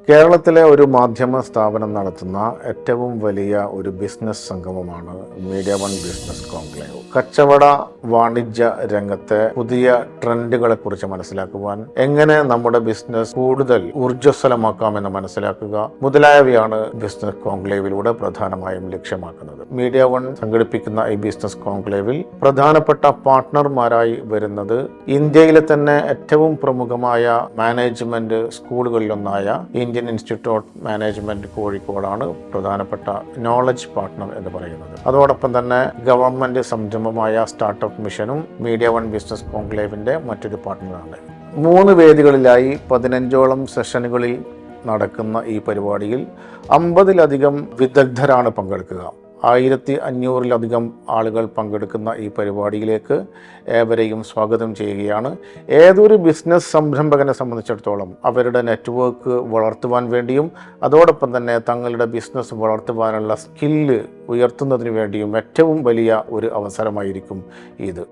കേരളത്തിലെ ഒരു മാധ്യമ സ്ഥാപനം നടത്തുന്ന ഏറ്റവും വലിയ ഒരു ബിസിനസ് സംഗമമാണ് മീഡിയ വൺ ബിസിനസ് കോൺക്ലേവ്. കച്ചവട വാണിജ്യ രംഗത്തെ പുതിയ ട്രെൻഡുകളെ കുറിച്ച് മനസ്സിലാക്കുവാൻ, എങ്ങനെ നമ്മുടെ ബിസിനസ് കൂടുതൽ ഊർജ്ജസ്വലമാക്കാമെന്ന് മനസ്സിലാക്കുക മുതലായവയാണ് ബിസിനസ് കോൺക്ലേവിലൂടെ പ്രധാനമായും ലക്ഷ്യമാക്കുന്നത്. മീഡിയ വൺ സംഘടിപ്പിക്കുന്ന ഈ ബിസിനസ് കോൺക്ലേവിൽ പ്രധാനപ്പെട്ട പാർട്ട്ണർമാരായി വരുന്നത് ഇന്ത്യയിലെ തന്നെ ഏറ്റവും പ്രമുഖമായ മാനേജ്മെന്റ് സ്കൂളുകളിലൊന്നായ ഇന്ത്യൻ ഇൻസ്റ്റിറ്റ്യൂട്ട് ഓഫ് മാനേജ്മെന്റ് കോഴിക്കോടാണ് പ്രധാനപ്പെട്ട നോളജ് പാർട്ട്ണർ എന്ന് പറയുന്നത്. അതോടൊപ്പം തന്നെ ഗവൺമെന്റ് സംരംഭമായ സ്റ്റാർട്ടപ്പ് മിഷനും മീഡിയ വൺ ബിസിനസ് കോൺക്ലേവിന്റെ മറ്റൊരു പാർട്ട്ണറാണ്. 3 വേദികളിലായി 15ഓളം സെഷനുകളിൽ നടക്കുന്ന ഈ പരിപാടിയിൽ 50-ലധികം വിദഗ്ധരാണ് പങ്കെടുക്കുക. 1500-ലധികം ആളുകൾ പങ്കെടുക്കുന്ന ഈ പരിപാടിയിലേക്ക് ഏവരെയും സ്വാഗതം ചെയ്യുകയാണ്. ഏതൊരു ബിസിനസ് സംരംഭകനെ സംബന്ധിച്ചിടത്തോളം അവരുടെ നെറ്റ്വർക്ക് വളർത്തുവാൻ വേണ്ടിയും അതോടൊപ്പം തന്നെ തങ്ങളുടെ ബിസിനസ് വളർത്തുവാനുള്ള സ്കില്ല് ഉയർത്തുന്നതിന് വേണ്ടിയും ഏറ്റവും വലിയ ഒരു അവസരമായിരിക്കും ഇത്.